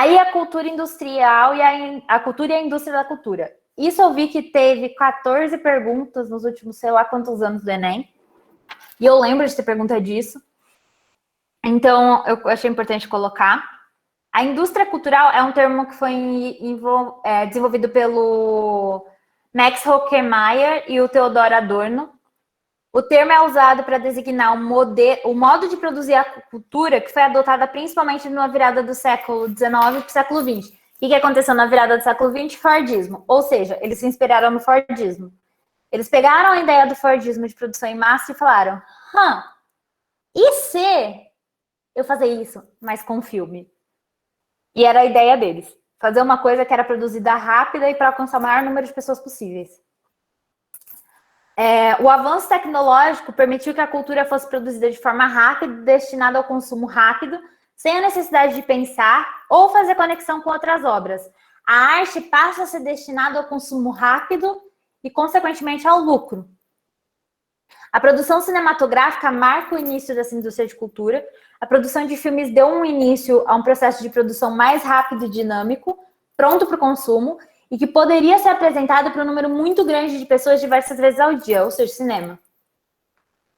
Aí a cultura industrial e a cultura e a indústria da cultura. Isso eu vi que teve 14 perguntas nos últimos, sei lá quantos anos do Enem. E eu lembro de ter pergunta disso. Então, eu achei importante colocar. A indústria cultural é um termo que foi desenvolvido pelo Max Horkheimer e o Theodor Adorno. O termo é usado para designar o modo de produzir a cultura que foi adotada principalmente na virada do século XIX para o século XX. O que aconteceu na virada do século XX? Fordismo. Ou seja, eles se inspiraram no Fordismo. Eles pegaram a ideia do Fordismo de produção em massa e falaram: e se eu fazer isso, mas com filme? E era a ideia deles. Fazer uma coisa que era produzida rápida e para alcançar o maior número de pessoas possíveis. O avanço tecnológico permitiu que a cultura fosse produzida de forma rápida, destinada ao consumo rápido, sem a necessidade de pensar ou fazer conexão com outras obras. A arte passa a ser destinada ao consumo rápido e, consequentemente, ao lucro. A produção cinematográfica marca o início dessa indústria de cultura. A produção de filmes deu um início a um processo de produção mais rápido e dinâmico, pronto para o consumo, e que poderia ser apresentado para um número muito grande de pessoas diversas vezes ao dia, ou seja, cinema.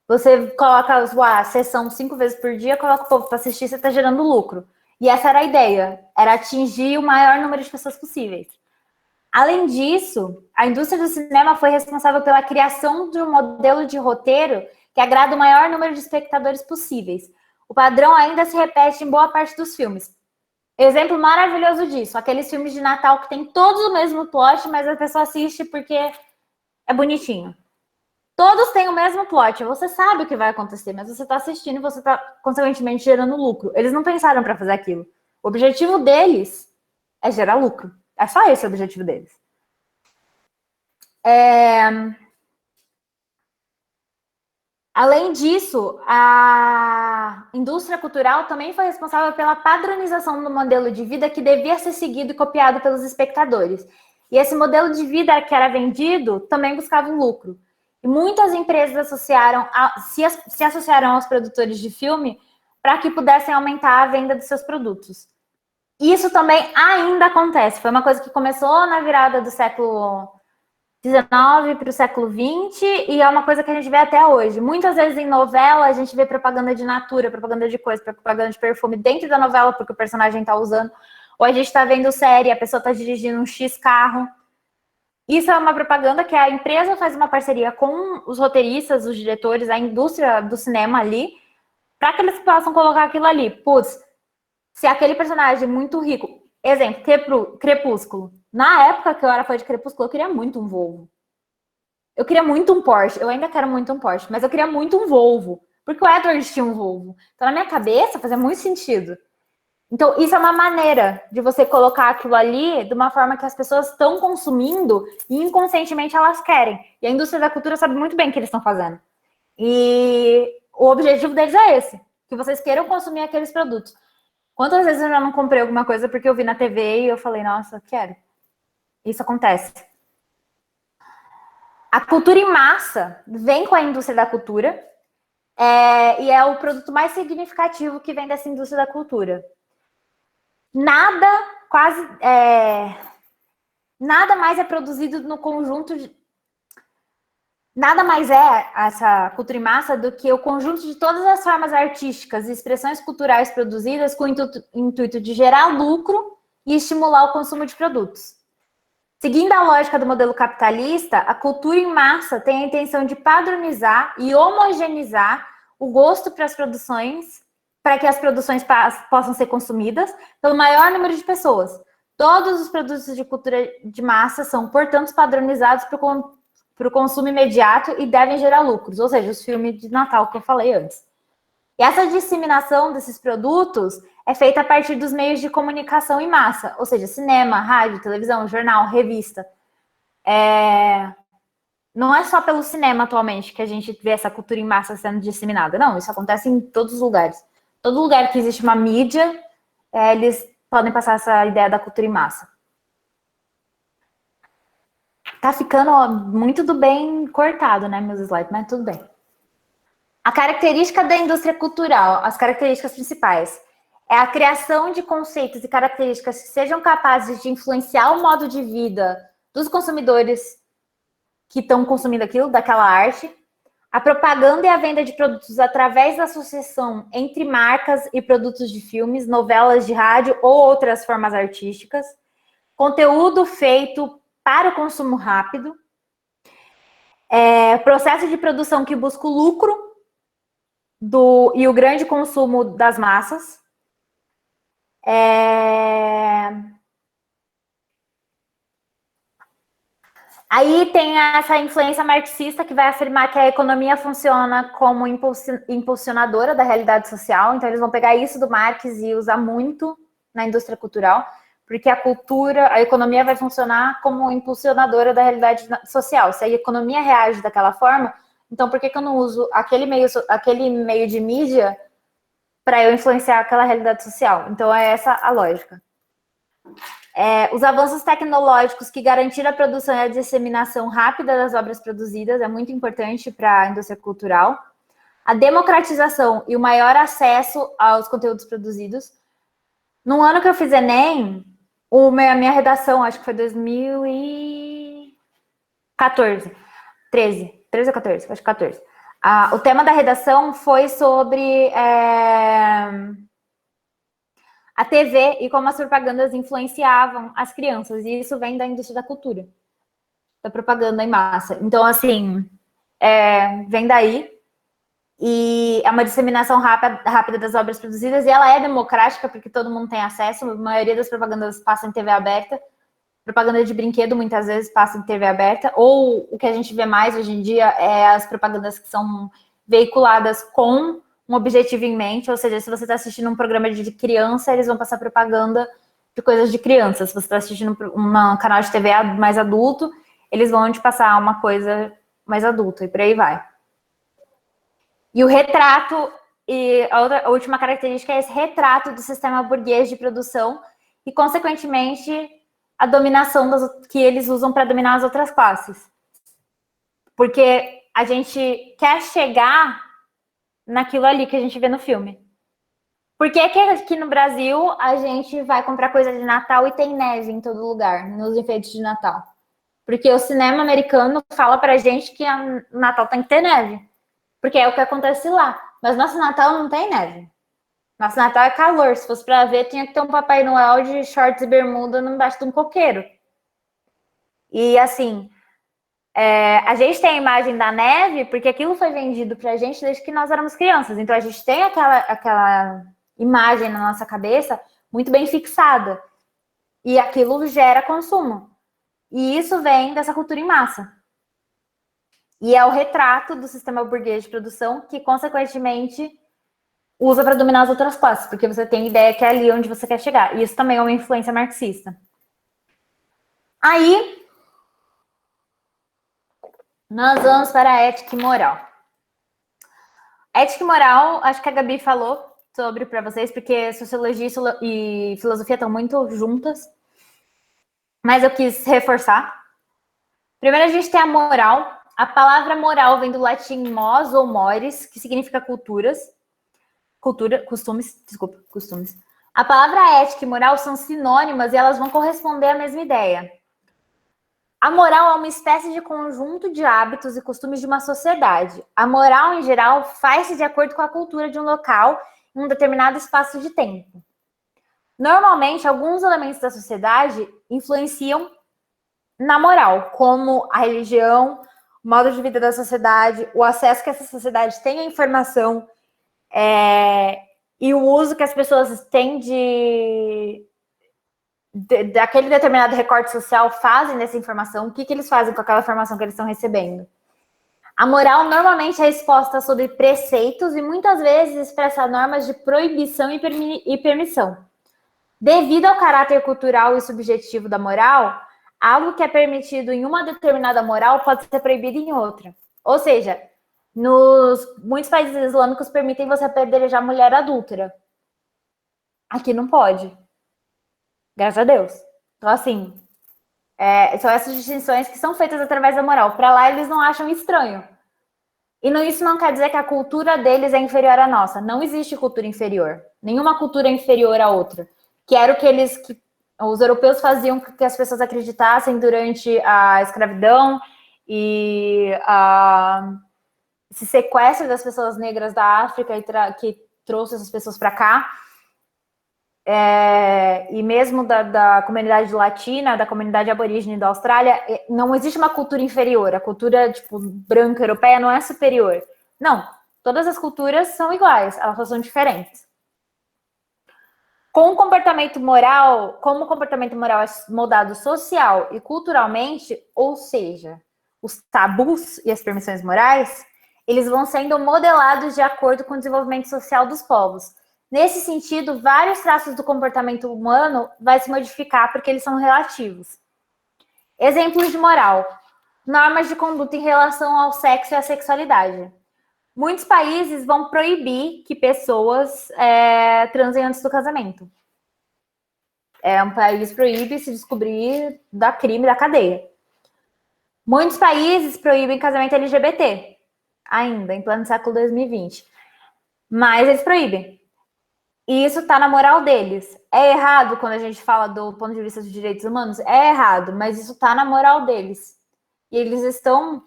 Você coloca a sessão 5 vezes por dia, coloca o povo para assistir, você está gerando lucro. E essa era a ideia, era atingir o maior número de pessoas possíveis. Além disso, a indústria do cinema foi responsável pela criação de um modelo de roteiro que agrada o maior número de espectadores possíveis. O padrão ainda se repete em boa parte dos filmes. Exemplo maravilhoso disso, aqueles filmes de Natal que tem todos o mesmo plot, mas a pessoa assiste porque é bonitinho. Todos têm o mesmo plot, você sabe o que vai acontecer, mas você está assistindo e você está, consequentemente, gerando lucro. Eles não pensaram para fazer aquilo. O objetivo deles é gerar lucro. É só esse o objetivo deles. Além disso, a indústria cultural também foi responsável pela padronização do modelo de vida que devia ser seguido e copiado pelos espectadores. E esse modelo de vida que era vendido também buscava um lucro. E muitas empresas se associaram aos produtores de filme para que pudessem aumentar a venda dos seus produtos. Isso também ainda acontece. Foi uma coisa que começou na virada do século XIX para o século XX e é uma coisa que a gente vê até hoje. Muitas vezes em novela a gente vê propaganda de Natura, propaganda de coisa, propaganda de perfume dentro da novela porque o personagem está usando. Ou a gente está vendo série, a pessoa está dirigindo um X carro. Isso é uma propaganda que a empresa faz uma parceria com os roteiristas, os diretores, a indústria do cinema ali, para que eles possam colocar aquilo ali. Putz, se aquele personagem muito rico... Exemplo, Crepúsculo. Na época que eu era fã de Crepúsculo, eu queria muito um Volvo. Eu queria muito um Porsche. Eu ainda quero muito um Porsche, mas eu queria muito um Volvo. Porque o Edward tinha um Volvo. Então, na minha cabeça, fazia muito sentido. Então, isso é uma maneira de você colocar aquilo ali de uma forma que as pessoas estão consumindo e inconscientemente elas querem. E a indústria da cultura sabe muito bem o que eles estão fazendo. E o objetivo deles é esse. Que vocês queiram consumir aqueles produtos. Quantas vezes eu já não comprei alguma coisa porque eu vi na TV e eu falei, nossa, quero. Isso acontece. A cultura em massa vem com a indústria da cultura e é o produto mais significativo que vem dessa indústria da cultura. Nada mais é produzido no conjunto de... Nada mais é essa cultura em massa do que o conjunto de todas as formas artísticas e expressões culturais produzidas com o intuito de gerar lucro e estimular o consumo de produtos. Seguindo a lógica do modelo capitalista, a cultura em massa tem a intenção de padronizar e homogeneizar o gosto para as produções, para que as produções possam ser consumidas pelo maior número de pessoas. Todos os produtos de cultura de massa são, portanto, padronizados para o consumo imediato e devem gerar lucros, ou seja, os filmes de Natal que eu falei antes. E essa disseminação desses produtos é feita a partir dos meios de comunicação em massa, ou seja, cinema, rádio, televisão, jornal, revista. Não é só pelo cinema atualmente que a gente vê essa cultura em massa sendo disseminada, não, isso acontece em todos os lugares. Todo lugar que existe uma mídia, eles podem passar essa ideia da cultura em massa. Tá ficando muito do bem cortado, né, meus slides, mas tudo bem. A característica da indústria cultural, as características principais. É a criação de conceitos e características que sejam capazes de influenciar o modo de vida dos consumidores que estão consumindo aquilo, daquela arte. A propaganda e a venda de produtos através da associação entre marcas e produtos de filmes, novelas de rádio ou outras formas artísticas. Conteúdo feito para o consumo rápido. Processo de produção que busca o lucro e o grande consumo das massas. Aí tem essa influência marxista que vai afirmar que a economia funciona como impulsionadora da realidade social. Então, eles vão pegar isso do Marx e usar muito na indústria cultural, porque a economia vai funcionar como impulsionadora da realidade social. Se a economia reage daquela forma, então por que eu não uso aquele meio de mídia para eu influenciar aquela realidade social? Então, é essa a lógica. Os avanços tecnológicos que garantiram a produção e a disseminação rápida das obras produzidas é muito importante para a indústria cultural. A democratização e o maior acesso aos conteúdos produzidos. No ano que eu fiz Enem, a minha redação, acho que foi 2014, 13 ou 14, acho que 14. O tema da redação foi sobre a TV e como as propagandas influenciavam as crianças. E isso vem da indústria da cultura, da propaganda em massa. Então, assim, vem daí. E é uma disseminação rápida das obras produzidas. E ela é democrática, porque todo mundo tem acesso. A maioria das propagandas passa em TV aberta. Propaganda de brinquedo, muitas vezes, passa em TV aberta. Ou o que a gente vê mais hoje em dia é as propagandas que são veiculadas com um objetivo em mente, ou seja, se você está assistindo um programa de criança, eles vão passar propaganda de coisas de criança. Se você está assistindo um canal de TV mais adulto, eles vão te passar uma coisa mais adulta, e por aí vai. E o retrato, e a última característica é esse retrato do sistema burguês de produção e, consequentemente, a dominação que eles usam para dominar as outras classes. Porque a gente quer chegar naquilo ali que a gente vê no filme. Por que aqui no Brasil a gente vai comprar coisa de Natal e tem neve em todo lugar, nos enfeites de Natal? Porque o cinema americano fala pra gente que Natal tem que ter neve. Porque é o que acontece lá. Mas nosso Natal não tem neve. Nosso Natal é calor. Se fosse pra ver, tinha que ter um Papai Noel de shorts e bermuda embaixo de um coqueiro. E assim, a gente tem a imagem da neve porque aquilo foi vendido pra gente desde que nós éramos crianças. Então a gente tem aquela imagem na nossa cabeça muito bem fixada. E aquilo gera consumo. E isso vem dessa cultura em massa. E é o retrato do sistema burguês de produção que, consequentemente, usa para dominar as outras classes, porque você tem ideia que é ali onde você quer chegar. E isso também é uma influência marxista. Aí, nós vamos para a ética e moral. Ética e moral, acho que a Gabi falou sobre para vocês, porque sociologia e filosofia estão muito juntas. Mas eu quis reforçar. Primeiro a gente tem a moral. A palavra moral vem do latim mos ou mores, que significa costumes. A palavra ética e moral são sinônimas e elas vão corresponder à mesma ideia. A moral é uma espécie de conjunto de hábitos e costumes de uma sociedade. A moral, em geral, faz-se de acordo com a cultura de um local em um determinado espaço de tempo. Normalmente, alguns elementos da sociedade influenciam na moral, como a religião, o modo de vida da sociedade, o acesso que essa sociedade tem à informação, e o uso que as pessoas têm daquele determinado recorte social fazem dessa informação, o que eles fazem com aquela informação que eles estão recebendo. A moral normalmente é exposta sobre preceitos e muitas vezes expressa normas de proibição e permissão. Devido ao caráter cultural e subjetivo da moral, algo que é permitido em uma determinada moral pode ser proibido em outra. Ou seja, muitos países islâmicos permitem você apedrejar mulher adúltera. Aqui não pode. Graças a Deus. Então, assim, são essas distinções que são feitas através da moral. Para lá, eles não acham estranho. Isso não quer dizer que a cultura deles é inferior à nossa. Não existe cultura inferior. Nenhuma cultura é inferior à outra. Que era o que os europeus faziam que as pessoas acreditassem durante a escravidão e esse sequestro das pessoas negras da África que trouxe essas pessoas para cá. E mesmo da comunidade latina, da comunidade aborígene da Austrália, não existe uma cultura inferior. A cultura tipo, branca europeia não é superior. Não, todas as culturas são iguais, elas só são diferentes. Como o comportamento moral é moldado social e culturalmente, ou seja, os tabus e as permissões morais, eles vão sendo modelados de acordo com o desenvolvimento social dos povos. Nesse sentido, vários traços do comportamento humano vai se modificar porque eles são relativos. Exemplos de moral. Normas de conduta em relação ao sexo e à sexualidade. Muitos países vão proibir que pessoas transem antes do casamento. Um país proíbe se descobrir da crime da cadeia. Muitos países proíbem casamento LGBT, ainda, em pleno século 2020. Mas eles proíbem. E isso está na moral deles. É errado quando a gente fala do ponto de vista dos direitos humanos? É errado, mas isso está na moral deles. E eles estão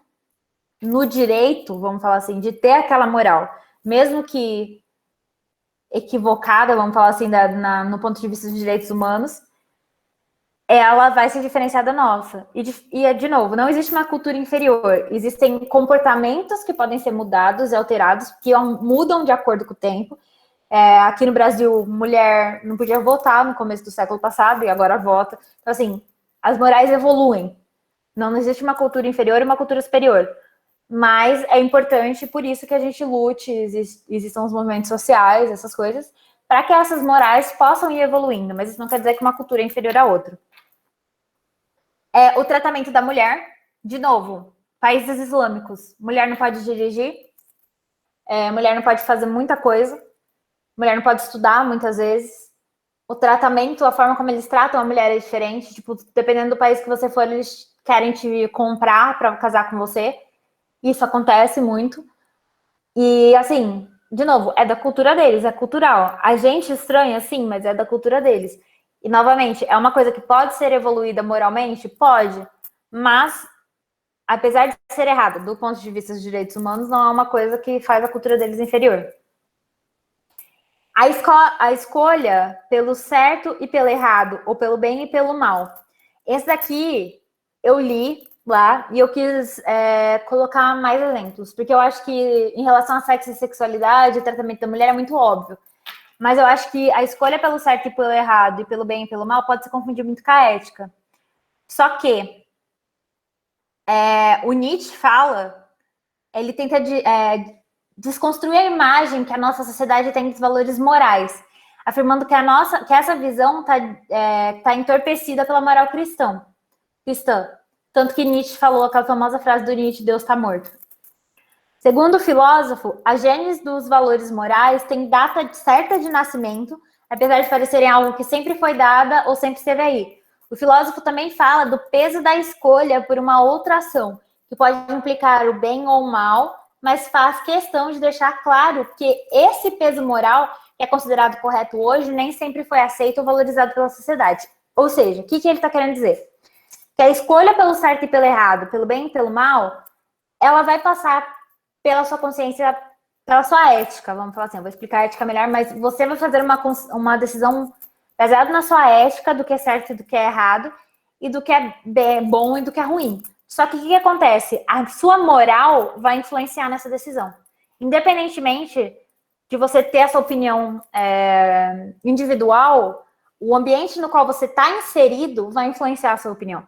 no direito, vamos falar assim, de ter aquela moral. Mesmo que equivocada, vamos falar assim, no ponto de vista dos direitos humanos, ela vai se diferenciar da nossa. De novo, não existe uma cultura inferior. Existem comportamentos que podem ser mudados e alterados, que mudam de acordo com o tempo. Aqui no Brasil, mulher não podia votar no começo do século passado e agora vota. Então, assim, as morais evoluem. Não existe uma cultura inferior e uma cultura superior. Mas é importante, por isso que a gente lute, existam os movimentos sociais, essas coisas, para que essas morais possam ir evoluindo. Mas isso não quer dizer que uma cultura é inferior à outra. O tratamento da mulher, de novo, países islâmicos, mulher não pode dirigir, mulher não pode fazer muita coisa, mulher não pode estudar muitas vezes. O tratamento, a forma como eles tratam a mulher é diferente. Tipo, dependendo do país que você for, eles querem te comprar para casar com você. Isso acontece muito. E, assim, de novo, é da cultura deles, é cultural. A gente estranha, sim, mas é da cultura deles. E, novamente, é uma coisa que pode ser evoluída moralmente? Pode. Mas, apesar de ser errado do ponto de vista dos direitos humanos, não é uma coisa que faz a cultura deles inferior. A escolha pelo certo e pelo errado, ou pelo bem e pelo mal. Esse daqui eu li lá e eu quis colocar mais exemplos, porque eu acho que em relação a sexo e sexualidade, o tratamento da mulher é muito óbvio. Mas eu acho que a escolha pelo certo e pelo errado, e pelo bem e pelo mal, pode se confundir muito com a ética. Só que o Nietzsche fala, ele tenta desconstruir a imagem que a nossa sociedade tem dos valores morais, afirmando que essa visão tá entorpecida pela moral cristã. Tanto que Nietzsche falou aquela famosa frase do Nietzsche, Deus está morto. Segundo o filósofo, a gênese dos valores morais tem data certa de nascimento, apesar de parecerem algo que sempre foi dada ou sempre esteve aí. O filósofo também fala do peso da escolha por uma outra ação, que pode implicar o bem ou o mal, mas faz questão de deixar claro que esse peso moral, que é considerado correto hoje, nem sempre foi aceito ou valorizado pela sociedade. Ou seja, o que ele está querendo dizer? Que a escolha pelo certo e pelo errado, pelo bem e pelo mal, ela vai passar pela sua consciência, pela sua ética, vamos falar assim, eu vou explicar a ética melhor, mas você vai fazer uma decisão baseada na sua ética do que é certo e do que é errado, e do que é bom e do que é ruim. Só que o que acontece? A sua moral vai influenciar nessa decisão. Independentemente de você ter essa opinião individual, o ambiente no qual você está inserido vai influenciar a sua opinião.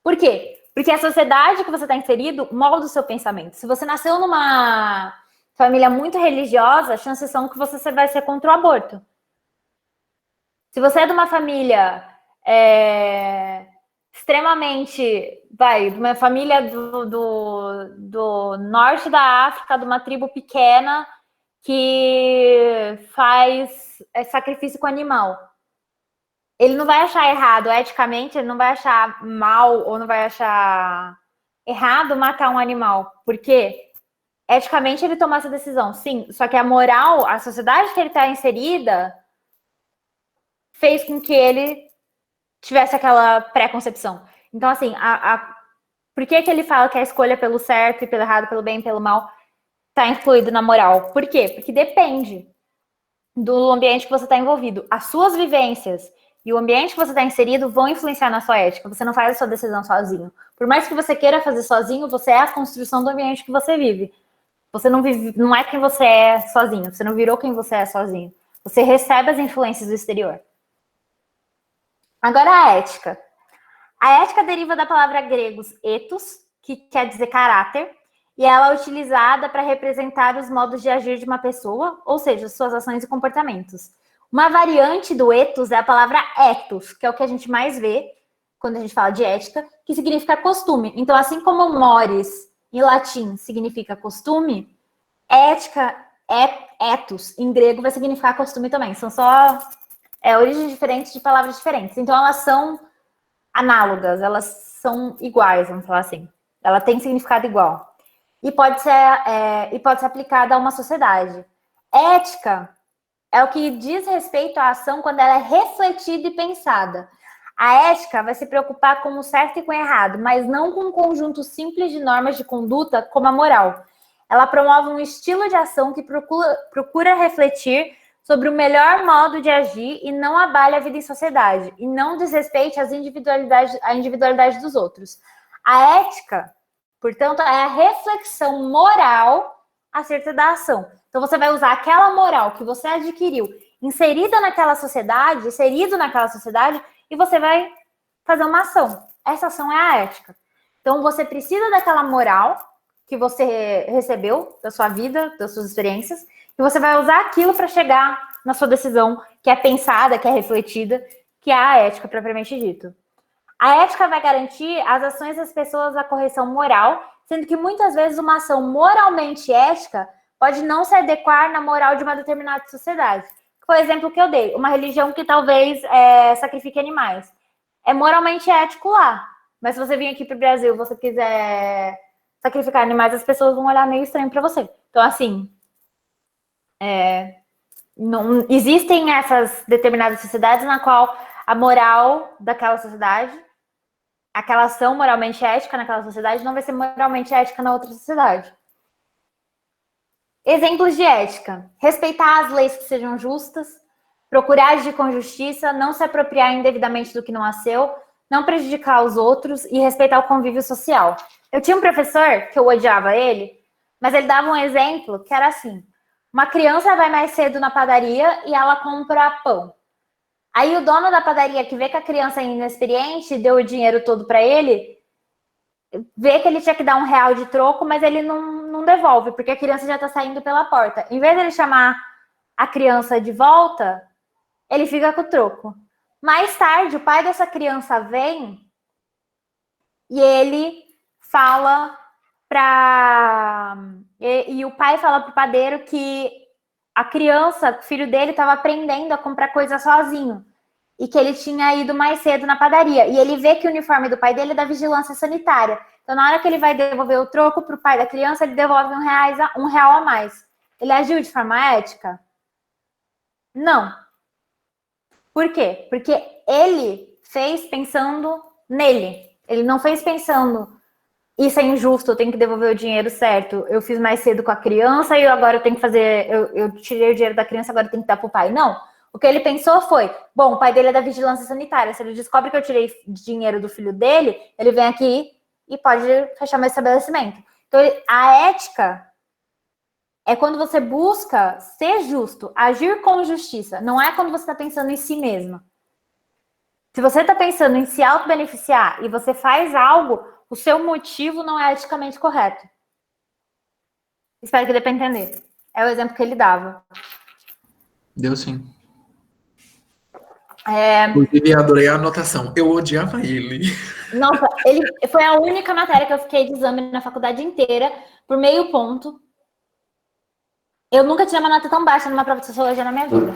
Por quê? Porque a sociedade que você está inserido molda o seu pensamento. Se você nasceu numa família muito religiosa, as chances são que você vai ser contra o aborto. Se você é de uma família extremamente, de uma família do norte da África, de uma tribo pequena que faz sacrifício com animal, ele não vai achar errado, eticamente, ele não vai achar mal ou não vai achar errado matar um animal. Por quê? eticamente ele tomou essa decisão, sim. Só que a moral, a sociedade que ele está inserida, fez com que ele tivesse aquela pré-concepção. Então, assim, por que ele fala que a escolha pelo certo e pelo errado, pelo bem e pelo mal, está incluído na moral? Por quê? Porque depende do ambiente que você está envolvido. As suas vivências e o ambiente que você está inserido vão influenciar na sua ética. Você não faz a sua decisão sozinho. Por mais que você queira fazer sozinho, você é a construção do ambiente que você vive. Você não vive, não é quem você é sozinho. Você não virou quem você é sozinho. Você recebe as influências do exterior. Agora a ética. A ética deriva da palavra gregos ethos, que quer dizer caráter, e ela é utilizada para representar os modos de agir de uma pessoa, ou seja, suas ações e comportamentos. Uma variante do ethos é a palavra ethos, que é o que a gente mais vê quando a gente fala de ética, que significa costume. Então, assim como mores em latim significa costume, ética é ethos, em grego vai significar costume também. São só origens diferentes de palavras diferentes. Então, elas são análogas, elas são iguais, vamos falar assim. Ela tem significado igual. E pode ser aplicada a uma sociedade. Ética é o que diz respeito à ação quando ela é refletida e pensada. A ética vai se preocupar com o certo e com o errado, mas não com um conjunto simples de normas de conduta como a moral. Ela promove um estilo de ação que procura refletir sobre o melhor modo de agir e não abale a vida em sociedade, e não desrespeite a individualidade dos outros. A ética, portanto, é a reflexão moral acerca da ação. Então, você vai usar aquela moral que você adquiriu, inserido naquela sociedade, e você vai fazer uma ação. Essa ação é a ética. Então, você precisa daquela moral que você recebeu da sua vida, das suas experiências, e você vai usar aquilo para chegar na sua decisão, que é pensada, que é refletida, que é a ética propriamente dito. A ética vai garantir as ações das pessoas à correção moral, sendo que muitas vezes uma ação moralmente ética pode não se adequar na moral de uma determinada sociedade. Foi o exemplo que eu dei. Uma religião que talvez sacrifique animais. É moralmente ético lá. Mas se você vir aqui para o Brasil e você quiser sacrificar animais, as pessoas vão olhar meio estranho para você. Então, assim, não existem essas determinadas sociedades na qual a moral daquela sociedade, aquela ação moralmente ética naquela sociedade não vai ser moralmente ética na outra sociedade. Exemplos de ética: respeitar as leis que sejam justas, procurar agir com justiça, não se apropriar indevidamente do que não é seu, não prejudicar os outros e respeitar o convívio social. Eu tinha um professor que eu odiava ele, mas ele dava um exemplo que era assim: uma criança vai mais cedo na padaria e ela compra pão. Aí o dono da padaria, que vê que a criança é inexperiente, deu o dinheiro todo para ele, vê que ele tinha que dar R$1 de troco, mas ele não devolve, porque a criança já está saindo pela porta. Em vez de ele chamar a criança de volta, ele fica com o troco. Mais tarde, o pai dessa criança vem e ele fala E o pai fala pro padeiro que a criança, o filho dele, estava aprendendo a comprar coisa sozinho. E que ele tinha ido mais cedo na padaria. E ele vê que o uniforme do pai dele é da vigilância sanitária. Então, na hora que ele vai devolver o troco pro pai da criança, ele devolve R$1 a mais. Ele agiu de forma ética? Não. Por quê? Porque ele fez pensando nele. Ele não fez pensando, isso é injusto, eu tenho que devolver o dinheiro certo. Eu fiz mais cedo com a criança e agora eu tenho que fazer... Eu tirei o dinheiro da criança, agora eu tenho que dar pro pai. Não. O que ele pensou foi, bom, o pai dele é da vigilância sanitária. Se ele descobre que eu tirei dinheiro do filho dele, ele vem aqui e pode fechar meu estabelecimento. Então, a ética é quando você busca ser justo, agir com justiça. Não é quando você está pensando em si mesmo. Se você está pensando em se auto-beneficiar e você faz algo, o seu motivo não é eticamente correto. Espero que dê para entender. É o exemplo que ele dava. Deu sim. Inclusive, adorei a anotação. Eu odiava ele. Nossa, ele foi a única matéria que eu fiquei de exame na faculdade inteira, por meio ponto. Eu nunca tinha uma nota tão baixa numa prova de sociologia na minha vida.